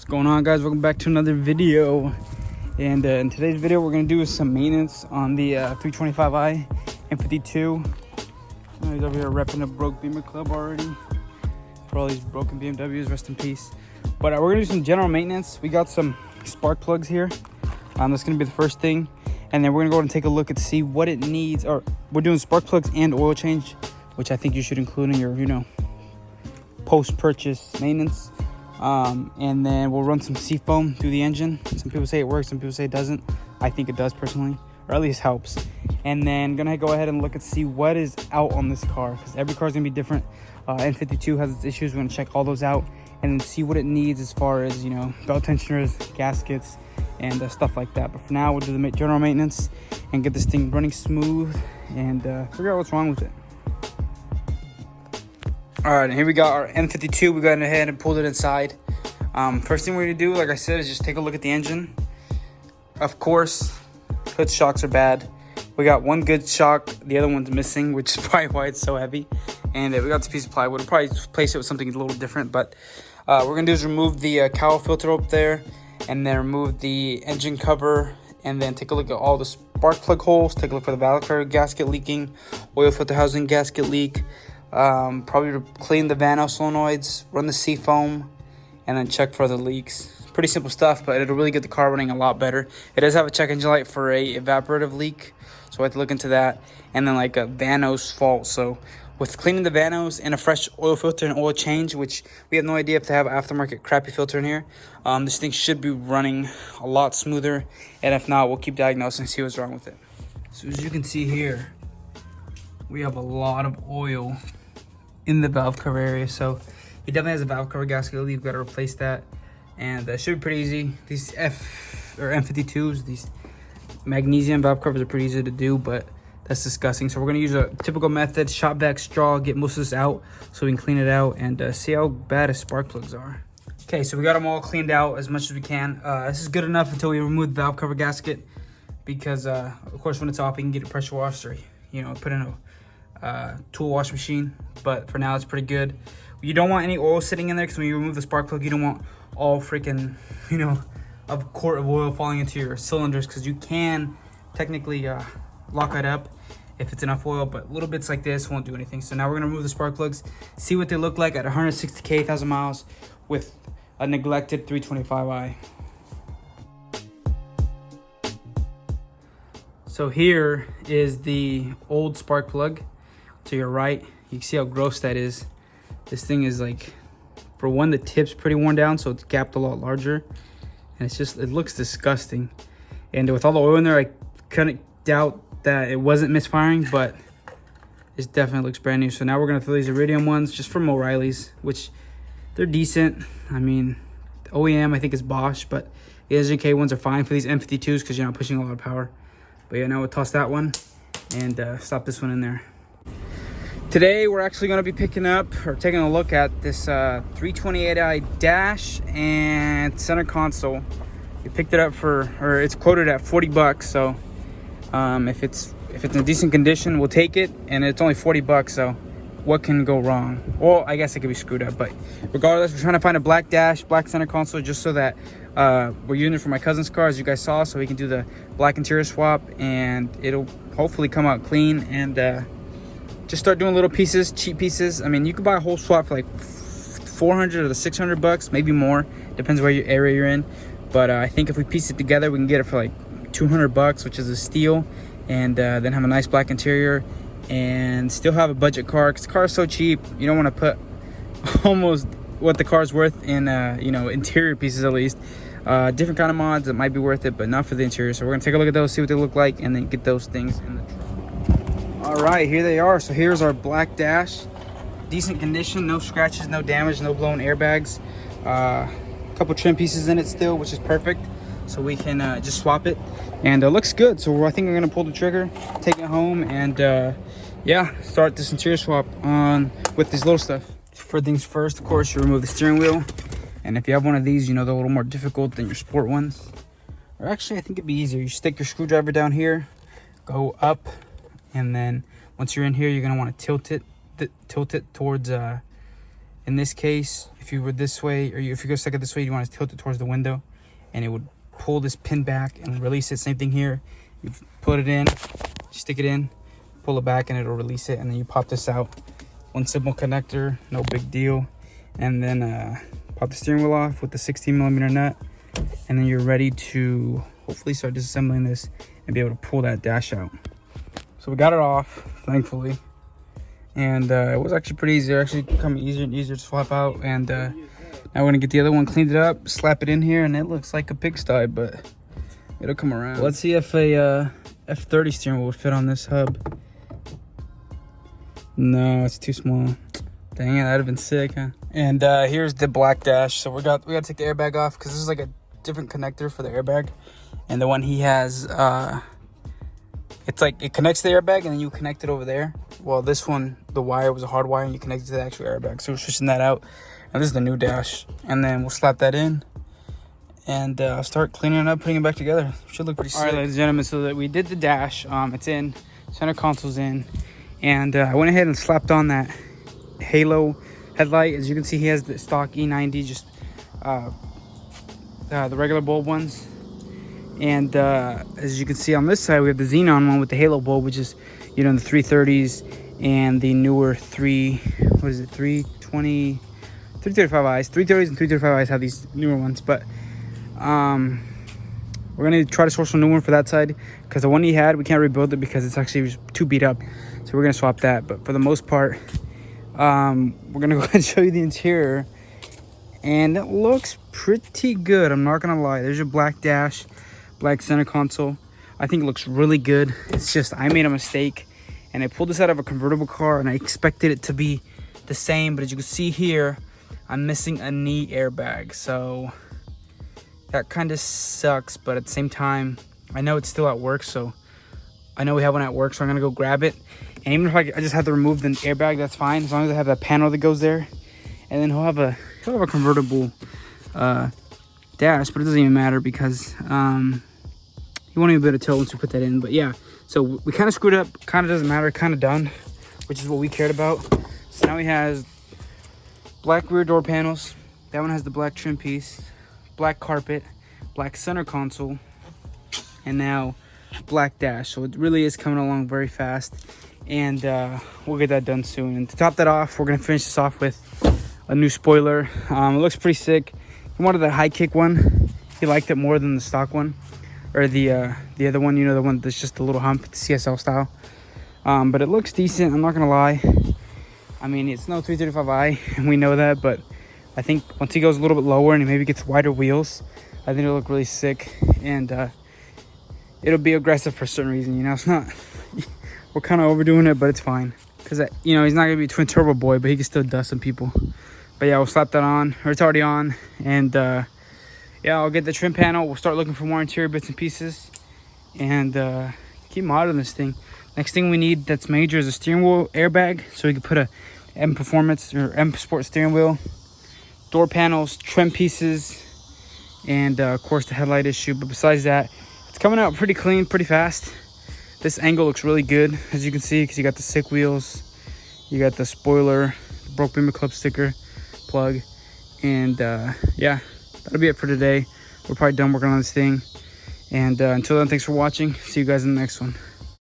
Going on, guys? Welcome back to another video. And in today's video we're going to do some maintenance on the 325i M52. He's over here repping a broke Beamer Club already for all these broken BMWs. Rest in peace. But we're going to do some general maintenance. We got some spark plugs here. That's going to be the first thing, and then we're going to go and take a look and see what it needs. Or we're doing spark plugs and oil change, which I think you should include in your post-purchase maintenance. And then we'll run some seafoam through the engine. Some people say it works, some people say it doesn't. I think it does personally, or at least helps. And then gonna go ahead and look and see what is out on this car, because every car is gonna be different. N52 has its issues. We're gonna check all those out and then see what it needs as far as belt tensioners, gaskets, and stuff like that. But for now, we'll do the general maintenance and get this thing running smooth and figure out what's wrong with it. All right, and here we got our M52. We got ahead and pulled it inside. First thing we're gonna do, like I said, is just take a look at the engine. Of course, hood shocks are bad. We got one good shock, the other one's missing, which is probably why it's so heavy. And we got this piece of plywood. We'll probably replace it with something a little different, but what we're gonna do is remove the cowl filter up there, and then remove the engine cover, and then take a look at all the spark plug holes. Take a look for the valve cover gasket leaking, oil filter housing gasket leak. Probably clean the Vano solenoids, run the seafoam, and then check for the leaks. Pretty simple stuff, but it'll really get the car running a lot better. It does have a check engine light for a evaporative leak, so I have to look into that. And then like a Vano's fault. So with cleaning the Vanos and a fresh oil filter and oil change, which we have no idea if they have an aftermarket crappy filter in here, this thing should be running a lot smoother. And if not, we'll keep diagnosing and see what's wrong with it. So as you can see here, we have a lot of oil in the valve cover area. So it definitely has a valve cover gasket leak. We've got to replace that, and that should be pretty easy. These M52s, these magnesium valve covers are pretty easy to do, but that's disgusting. So we're gonna use a typical method, shop vac straw, get most of this out so we can clean it out and see how bad his spark plugs are. Okay, so we got them all cleaned out as much as we can. This is good enough until we remove the valve cover gasket, because of course when it's off, we can get it pressure washed or put in a tool wash machine. But for now, it's pretty good. You don't want any oil sitting in there, because when you remove the spark plug, you don't want all freaking a quart of oil falling into your cylinders, because you can technically lock it up if it's enough oil, but little bits like this won't do anything. So now we're gonna remove the spark plugs, see what they look like at 160k, 1,000 miles with a neglected 325i. So here is the old spark plug to your right. You can see how gross that is. This thing is like, for one, the tip's pretty worn down, so it's gapped a lot larger, and it looks disgusting. And with all the oil in there, I couldn't doubt that it wasn't misfiring, but it definitely looks brand new. So now we're gonna throw these Iridium ones just from O'Reilly's, which they're decent. I mean, the OEM I think is Bosch, but the SGK ones are fine for these M52s because you're not pushing a lot of power. But yeah, now we'll toss that one and stop this one in there. Today we're actually going to be picking up or taking a look at this 328i dash and center console. We picked it up or it's quoted at 40 bucks. So if it's in decent condition, we'll take it, and it's only 40 bucks. So what can go wrong? Well, I guess it could be screwed up, but regardless, we're trying to find a black dash, black center console, just so that we're using it for my cousin's car, as you guys saw, so we can do the black interior swap, and it'll hopefully come out clean, and just start doing little pieces, cheap pieces. I mean, you could buy a whole swap for like 400 to 600 bucks, maybe more, depends where your area you're in. But I think if we piece it together, we can get it for like 200 bucks, which is a steal, and then have a nice black interior and still have a budget car, because the car is so cheap. You don't want to put almost what the car's worth in interior pieces, at least. Different kind of mods that might be worth it, but not for the interior. So we're gonna take a look at those, see what they look like, and then get those things in the trunk. All right, here they are. So here's our black dash, decent condition, no scratches, no damage, no blown airbags. A couple trim pieces in it still, which is perfect, so we can just swap it, and it looks good. So I think we're gonna pull the trigger, take it home, and yeah, start this interior swap on with this little stuff. For things first, of course, you remove the steering wheel, and if you have one of these, they're a little more difficult than your sport ones. Or actually, I think it'd be easier. You stick your screwdriver down here, go up, and then once you're in here, you're gonna want to tilt it towards In this case, if you were this way, or if you go second this way, you want to tilt it towards the window, and it would pull this pin back and release it. Same thing here. You put it in, stick it in, pull it back, and it'll release it, and then you pop this out. One simple connector, no big deal. And then pop the steering wheel off with the 16mm nut, and then you're ready to hopefully start disassembling this and be able to pull that dash out. So we got it off, thankfully, and it was actually pretty easy. It actually become easier and easier to swap out. And now we're gonna get the other one cleaned it up, slap it in here, and it looks like a pigsty, but it'll come around. Let's see if a F30 steering wheel would fit on this hub. No, it's too small. Dang it, that'd have been sick, huh? And here's the black dash. So we got to take the airbag off because this is like a different connector for the airbag. And the one he has, it's like it connects to the airbag and then you connect it over there. Well, this one, the wire was a hard wire and you connect it to the actual airbag. So we're switching that out. And this is the new dash. And then we'll slap that in and start cleaning it up, putting it back together. Should look pretty sick. All right, ladies and gentlemen, so that we did the dash. It's in, center console's in. And I went ahead and slapped on that halo headlight. As you can see, he has the stock E90, just the regular bulb ones. And as you can see on this side, we have the xenon one with the halo bulb, which is, you know, the 330s and the newer 335is. 330s and 335is have these newer ones, but we're gonna try to source a new one for that side because the one he had, we can't rebuild it because it's actually too beat up. So we're gonna swap that. But for the most part, we're gonna go ahead and show you the interior, and it looks pretty good. I'm not gonna lie. There's your black dash, black center console. I think it looks really good. It's just I made a mistake, and I pulled this out of a convertible car, and I expected it to be the same. But as you can see here, I'm missing a knee airbag, so that kind of sucks. But at the same time, I know it's still at work, so I know we have one at work, so I'm gonna go grab it. And even if I just have to remove the airbag, that's fine, as long as I have that panel that goes there. And then he'll have a convertible dash, but it doesn't even matter because he won't even be able to tell once we put that in. But yeah, so we kind of screwed up. Kind of doesn't matter. Kind of done, which is what we cared about. So now he has black rear door panels. That one has the black trim piece, black carpet, black center console, and now black dash. So it really is coming along very fast, and we'll get that done soon. And to top that off, we're gonna finish this off with a new spoiler. It looks pretty sick. He wanted the high kick one. He liked it more than the stock one, or the other one, you know, the one that's just a little hump, the CSL style. But it looks decent, I'm not gonna lie. I mean, it's no 335i, and we know that, but I think once he goes a little bit lower and he maybe gets wider wheels, I think it'll look really sick. And it'll be aggressive for a certain reason, you know. It's not, we're kind of overdoing it, but it's fine, because you know, he's not gonna be a twin turbo boy, but he can still dust some people. But yeah, we'll slap that on, or it's already on. And yeah, I'll get the trim panel. We'll start looking for more interior bits and pieces, and keep modeling this thing. Next thing we need that's major is a steering wheel airbag, so we can put a M Performance or M Sport steering wheel, door panels, trim pieces, and of course the headlight issue. But besides that, it's coming out pretty clean, pretty fast. This angle looks really good, as you can see, because you got the sick wheels, you got the spoiler, the broke beamer club sticker plug, and yeah, that'll be it for today. We're probably done working on this thing, and until then, thanks for watching. See you guys in the next one.